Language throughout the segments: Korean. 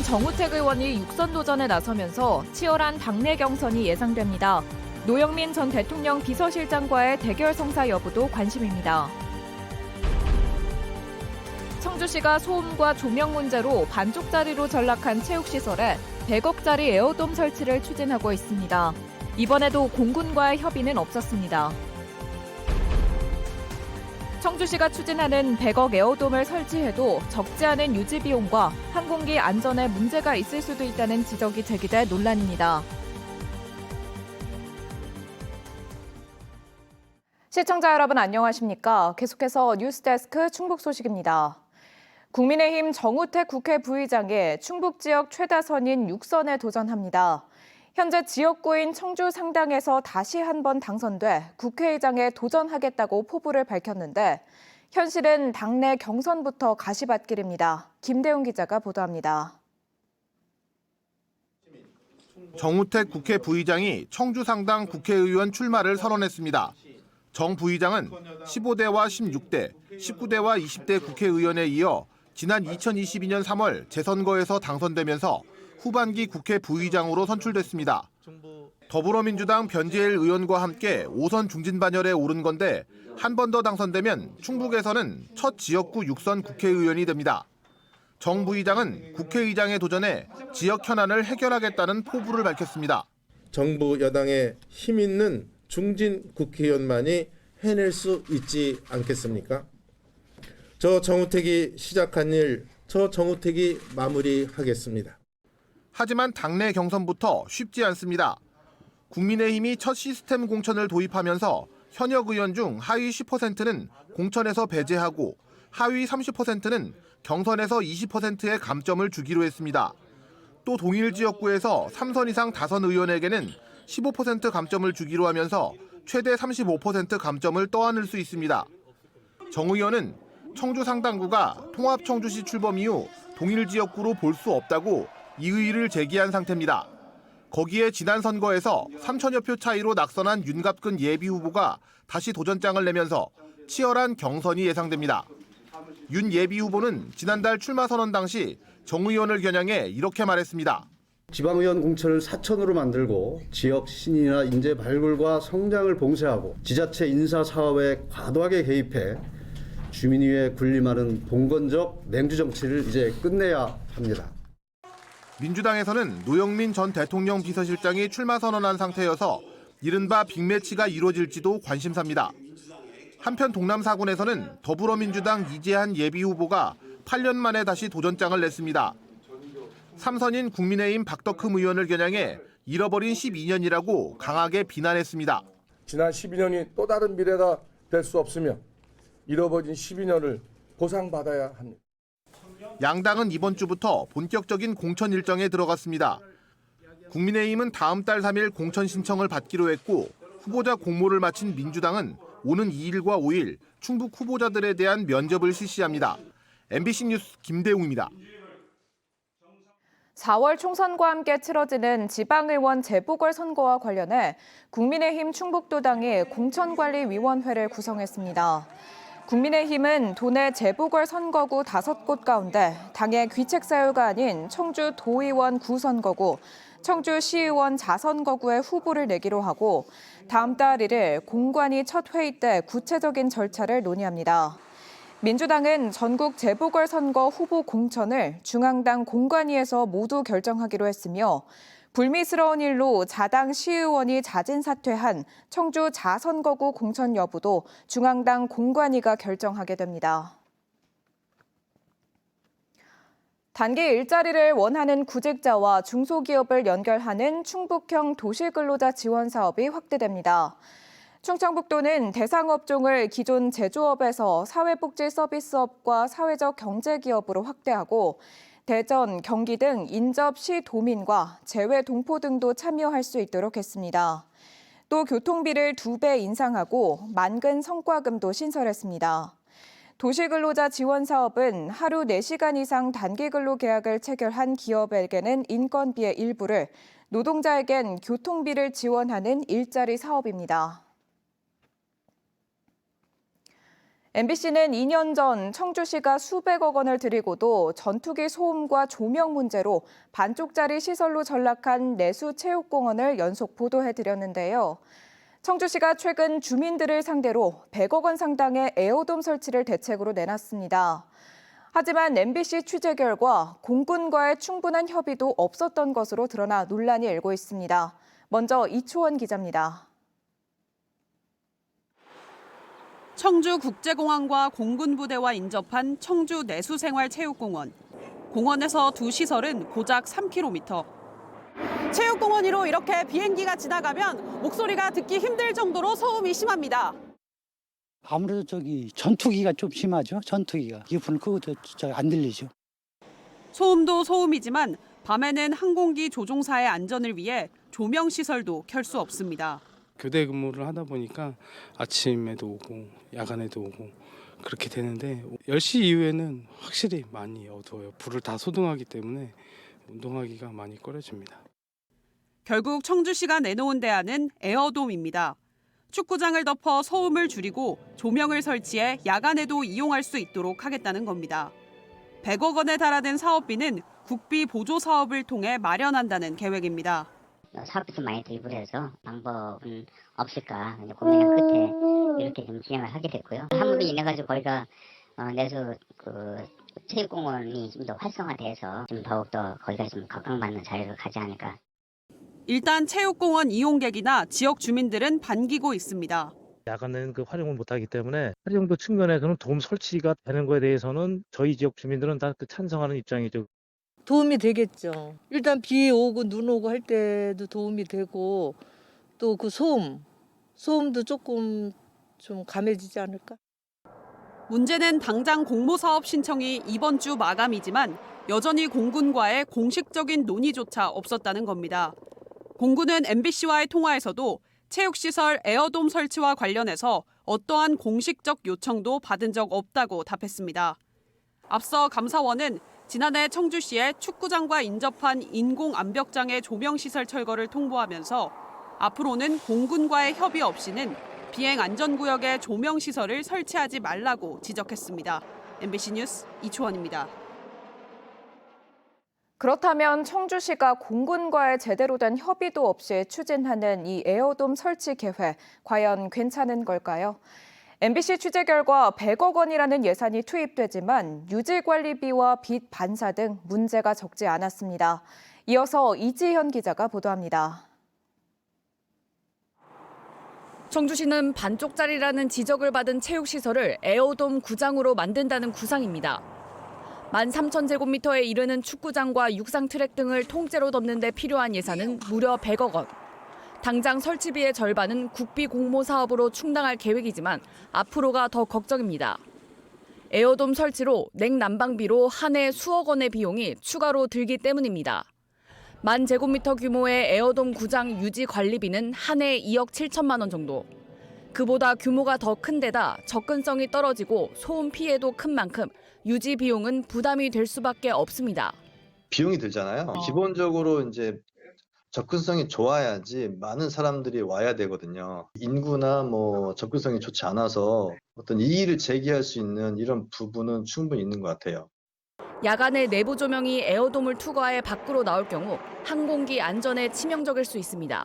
정우택 의원이 육선 도전에 나서면서 치열한 당내 경선이 예상됩니다. 노영민 전 대통령 비서실장과의 대결 성사 여부도 관심입니다. 청주시가 소음과 조명 문제로 반쪽짜리로 전락한 체육시설에 100억짜리 에어돔 설치를 추진하고 있습니다. 이번에도 공군과의 협의는 없었습니다. 청주시가 추진하는 100억 에어돔을 설치해도 적지 않은 유지 비용과 항공기 안전에 문제가 있을 수도 있다는 지적이 제기돼 논란입니다. 시청자 여러분 안녕하십니까? 계속해서 뉴스데스크 충북 소식입니다. 국민의힘 정우택 국회 부의장이 충북 지역 최다선인 6선에 도전합니다. 현재 지역구인 청주 상당에서 다시 한번 당선돼 국회의장에 도전하겠다고 포부를 밝혔는데 현실은 당내 경선부터 가시밭길입니다. 김대웅 기자가 보도합니다. 정우택 국회 부의장이 청주 상당 국회의원 출마를 선언했습니다. 정 부의장은 15대와 16대, 19대와 20대 국회의원에 이어 지난 2022년 3월 재선거에서 당선되면서 후반기 국회 부의장으로 선출됐습니다. 더불어민주당 변재일 의원과 함께 5선 중진반열에 오른 건데 한 번 더 당선되면 충북에서는 첫 지역구 6선 국회의원이 됩니다. 정 부의장은 국회의장에 도전해 지역 현안을 해결하겠다는 포부를 밝혔습니다. 정부 여당의 힘 있는 중진 국회의원만이 해낼 수 있지 않겠습니까? 저 정우택이 시작한 일, 저 정우택이 마무리하겠습니다. 하지만 당내 경선부터 쉽지 않습니다. 국민의힘이 첫 시스템 공천을 도입하면서 현역 의원 중 하위 10%는 공천에서 배제하고 하위 30%는 경선에서 20%의 감점을 주기로 했습니다. 또 동일 지역구에서 3선 이상 다선 의원에게는 15% 감점을 주기로 하면서 최대 35% 감점을 떠안을 수 있습니다. 정 의원은 청주 상당구가 통합 청주시 출범 이후 동일 지역구로 볼 수 없다고 이의를 제기한 상태입니다. 거기에 지난 선거에서 3천여 표 차이로 낙선한 윤갑근 예비후보가 다시 도전장을 내면서 치열한 경선이 예상됩니다. 윤 예비후보는 지난달 출마 선언 당시 정 의원을 겨냥해 이렇게 말했습니다. 지방의원 공천을 사천으로 만들고 지역 신인이나 인재 발굴과 성장을 봉쇄하고 지자체 인사 사업에 과도하게 개입해 주민 위에 군림하는 봉건적 냉주 정치를 이제 끝내야 합니다. 민주당에서는 노영민 전 대통령 비서실장이 출마 선언한 상태여서 이른바 빅매치가 이루어질지도 관심사입니다. 한편 동남 4군에서는 더불어민주당 이재한 예비후보가 8년 만에 다시 도전장을 냈습니다. 3선인 국민의힘 박덕흠 의원을 겨냥해 잃어버린 12년이라고 강하게 비난했습니다. 지난 12년이 또 다른 미래가 될 수 없으며 잃어버린 12년을 보상받아야 합니다. 양당은 이번 주부터 본격적인 공천 일정에 들어갔습니다. 국민의힘은 다음 달 3일 공천 신청을 받기로 했고 후보자 공모를 마친 민주당은 오는 2일과 5일 충북 후보자들에 대한 면접을 실시합니다. MBC 뉴스 김대웅입니다. 4월 총선과 함께 치러지는 지방의원 재보궐선거와 관련해 국민의힘 충북도당이 공천관리위원회를 구성했습니다. 국민의힘은 도내 재보궐선거구 5곳 가운데 당의 귀책 사유가 아닌 청주 도의원 구선거구, 청주 시의원 자선거구에 후보를 내기로 하고 다음 달 1일 공관위 첫 회의 때 구체적인 절차를 논의합니다. 민주당은 전국 재보궐선거 후보 공천을 중앙당 공관위에서 모두 결정하기로 했으며 불미스러운 일로 자당 시의원이 자진 사퇴한 청주 자선거구 공천 여부도 중앙당 공관위가 결정하게 됩니다. 단기 일자리를 원하는 구직자와 중소기업을 연결하는 충북형 도시근로자 지원 사업이 확대됩니다. 충청북도는 대상 업종을 기존 제조업에서 사회복지 서비스업과 사회적 경제기업으로 확대하고 대전, 경기 등 인접 시도민과 재외 동포 등도 참여할 수 있도록 했습니다. 또 교통비를 2배 인상하고 만근 성과금도 신설했습니다. 도시근로자 지원 사업은 하루 4시간 이상 단기근로 계약을 체결한 기업에게는 인건비의 일부를, 노동자에겐 교통비를 지원하는 일자리 사업입니다. MBC는 2년 전 청주시가 수백억 원을 들이고도 전투기 소음과 조명 문제로 반쪽짜리 시설로 전락한 내수체육공원을 연속 보도해드렸는데요. 청주시가 최근 주민들을 상대로 100억 원 상당의 에어돔 설치를 대책으로 내놨습니다. 하지만 MBC 취재 결과 공군과의 충분한 협의도 없었던 것으로 드러나 논란이 일고 있습니다. 먼저 이초원 기자입니다. 청주국제공항과 공군부대와 인접한 청주 내수생활체육공원. 공원에서 두 시설은 고작 3km. 체육공원으로 이렇게 비행기가 지나가면 목소리가 듣기 힘들 정도로 소음이 심합니다. 아무래도 전투기가 좀 심하죠. 전투기가. 이어폰을 끄고 안 들리죠. 소음도 소음이지만 밤에는 항공기 조종사의 안전을 위해 조명 시설도 켤 수 없습니다. 교대 근무를 하다 보니까 아침에도 오고 야간에도 오고 그렇게 되는데 10시 이후에는 확실히 많이 어두워요. 불을 다 소등하기 때문에 운동하기가 많이 꺼려집니다. 결국 청주시가 내놓은 대안은 에어돔입니다. 축구장을 덮어 소음을 줄이고 조명을 설치해 야간에도 이용할 수 있도록 하겠다는 겁니다. 100억 원에 달하는 사업비는 국비 보조 사업을 통해 마련한다는 계획입니다. 사업비 좀 많이 투입을 해서 방법은 없을까 고민한 끝에 이렇게 좀 진행을 하게 됐고요. 한국에 인해 가지고 거기가 내수 체육공원이 좀 더 활성화돼서 좀 더욱더 거기가 좀 각광받는 자리로 가지 않을까. 일단 체육공원 이용객이나 지역 주민들은 반기고 있습니다. 야간에는 활용을 못하기 때문에 활용도 측면에서는 돔 설치가 되는 거에 대해서는 저희 지역 주민들은 다 찬성하는 입장이죠. 도움이 되겠죠. 일단 비 오고 눈 오고 할 때도 도움이 되고 또 그 소음도 조금 좀 감해지지 않을까? 문제는 당장 공모사업 신청이 이번 주 마감이지만 여전히 공군과의 공식적인 논의조차 없었다는 겁니다. 공군은 MBC와의 통화에서도 체육시설 에어돔 설치와 관련해서 어떠한 공식적 요청도 받은 적 없다고 답했습니다. 앞서 감사원은 지난해 청주시에 축구장과 인접한 인공 암벽장의 조명시설 철거를 통보하면서 앞으로는 공군과의 협의 없이는 비행 안전구역에 조명시설을 설치하지 말라고 지적했습니다. MBC 뉴스 이초원입니다. 그렇다면 청주시가 공군과의 제대로 된 협의도 없이 추진하는 이 에어돔 설치 계획, 과연 괜찮은 걸까요? MBC 취재 결과 100억 원이라는 예산이 투입되지만 유지관리비와 빚 반사 등 문제가 적지 않았습니다. 이어서 이지현 기자가 보도합니다. 청주시는 반쪽짜리라는 지적을 받은 체육시설을 에어돔 구장으로 만든다는 구상입니다. 13,000제곱미터에 이르는 축구장과 육상 트랙 등을 통째로 덮는 데 필요한 예산은 무려 100억 원. 당장 설치비의 절반은 국비 공모 사업으로 충당할 계획이지만 앞으로가 더 걱정입니다. 에어돔 설치로 냉난방비로 한 해 수억 원의 비용이 추가로 들기 때문입니다. 10,000제곱미터 규모의 에어돔 구장 유지 관리비는 한 해 2억 7천만 원 정도. 그보다 규모가 더 큰 데다 접근성이 떨어지고 소음 피해도 큰 만큼 유지 비용은 부담이 될 수밖에 없습니다. 비용이 들잖아요. 기본적으로 이제 접근성이 좋아야지 많은 사람들이 와야 되거든요. 인구나 접근성이 좋지 않아서 어떤 이의를 제기할 수 있는 이런 부분은 충분히 있는 것 같아요. 야간에 내부 조명이 에어돔을 투과해 밖으로 나올 경우 항공기 안전에 치명적일 수 있습니다.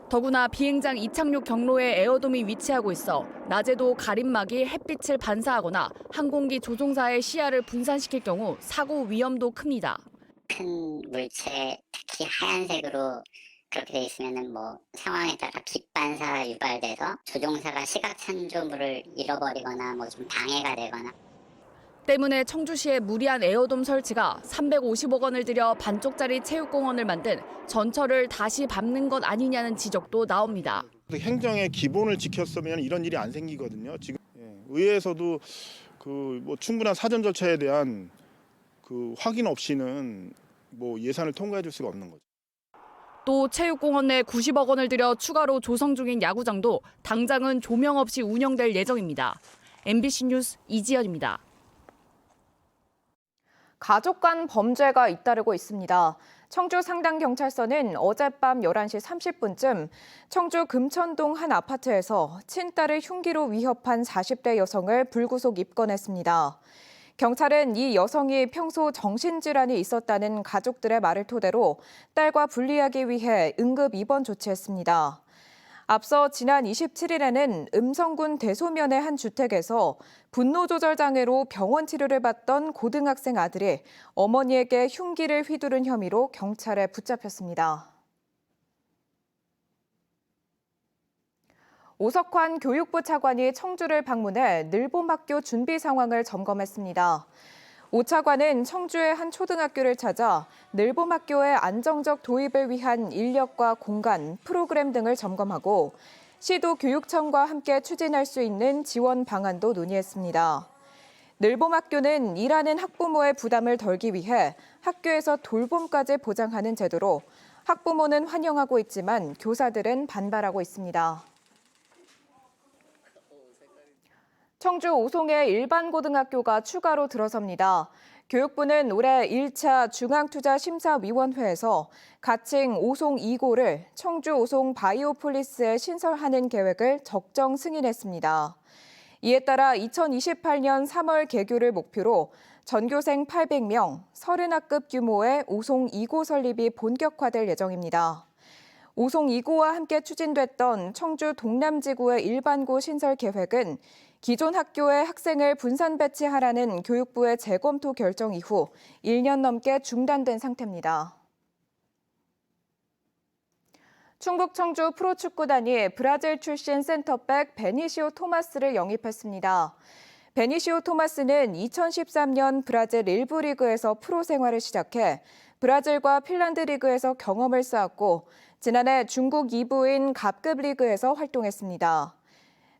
더구나 비행장 이착륙 경로에 에어돔이 위치하고 있어 낮에도 가림막이 햇빛을 반사하거나 항공기 조종사의 시야를 분산시킬 경우 사고 위험도 큽니다. 큰 물체, 특히 하얀색으로 그렇게 돼 있으면은 상황에 따라 빛 반사 유발돼서 조종사가 시각 참조물을 잃어버리거나 좀 방해가 되거나. 때문에 청주시의 무리한 에어돔 설치가 350억 원을 들여 반쪽짜리 체육공원을 만든 전철을 다시 밟는 것 아니냐는 지적도 나옵니다. 행정의 기본을 지켰으면 이런 일이 안 생기거든요. 지금 의회에서도 충분한 사전 절차에 대한 확인 없이는 예산을 통과해 줄 수가 없는 거죠. 또 체육공원 내 90억 원을 들여 추가로 조성 중인 야구장도 당장은 조명 없이 운영될 예정입니다. MBC 뉴스 이지연입니다. 가족 간 범죄가 잇따르고 있습니다. 청주 상당경찰서는 어젯밤 11시 30분쯤 청주 금천동 한 아파트에서 친딸을 흉기로 위협한 40대 여성을 불구속 입건했습니다. 경찰은 이 여성이 평소 정신질환이 있었다는 가족들의 말을 토대로 딸과 분리하기 위해 응급 입원 조치했습니다. 앞서 지난 27일에는 음성군 대소면의 한 주택에서 분노조절장애로 병원 치료를 받던 고등학생 아들이 어머니에게 흉기를 휘두른 혐의로 경찰에 붙잡혔습니다. 오석환 교육부 차관이 청주를 방문해 늘봄학교 준비 상황을 점검했습니다. 오 차관은 청주의 한 초등학교를 찾아 늘봄학교의 안정적 도입을 위한 인력과 공간, 프로그램 등을 점검하고 시도 교육청과 함께 추진할 수 있는 지원 방안도 논의했습니다. 늘봄학교는 일하는 학부모의 부담을 덜기 위해 학교에서 돌봄까지 보장하는 제도로 학부모는 환영하고 있지만 교사들은 반발하고 있습니다. 청주 오송의 일반고등학교가 추가로 들어섭니다. 교육부는 올해 1차 중앙투자심사위원회에서 가칭 오송 2고를 청주 오송 바이오폴리스에 신설하는 계획을 적정 승인했습니다. 이에 따라 2028년 3월 개교를 목표로 전교생 800명, 30학급 규모의 오송 2고 설립이 본격화될 예정입니다. 오송 2고와 함께 추진됐던 청주 동남지구의 일반고 신설 계획은 기존 학교에 학생을 분산 배치하라는 교육부의 재검토 결정 이후 1년 넘게 중단된 상태입니다. 충북 청주 프로축구단이 브라질 출신 센터백 베니시오 토마스를 영입했습니다. 베니시오 토마스는 2013년 브라질 1부 리그에서 프로 생활을 시작해 브라질과 핀란드 리그에서 경험을 쌓았고 지난해 중국 2부인 갑급 리그에서 활동했습니다.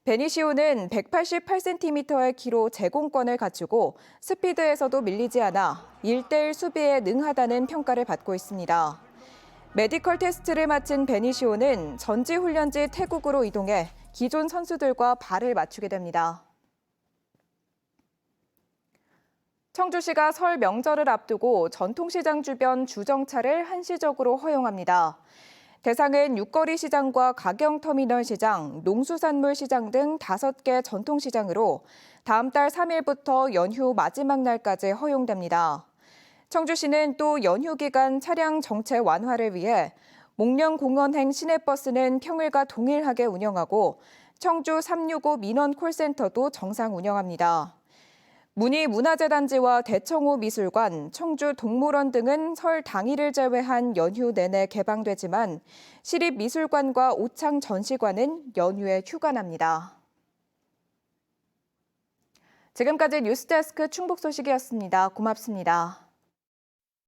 베니시오는 188cm의 키로 제공권을 갖추고 스피드에서도 밀리지 않아 1대1 수비에 능하다는 평가를 받고 있습니다. 메디컬 테스트를 마친 베니시오는 전지훈련지 태국으로 이동해 기존 선수들과 발을 맞추게 됩니다. 청주시가 설 명절을 앞두고 전통시장 주변 주정차를 한시적으로 허용합니다. 대상은 육거리 시장과 가경터미널 시장, 농수산물 시장 등 5개 전통시장으로 다음 달 3일부터 연휴 마지막 날까지 허용됩니다. 청주시는 또 연휴 기간 차량 정체 완화를 위해 목련공원행 시내버스는 평일과 동일하게 운영하고 청주 365 민원 콜센터도 정상 운영합니다. 문희문화재단지와 대청호 미술관, 청주 동물원 등은 설 당일을 제외한 연휴 내내 개방되지만 시립미술관과 오창 전시관은 연휴에 휴관합니다. 지금까지 뉴스데스크 충북 소식이었습니다. 고맙습니다.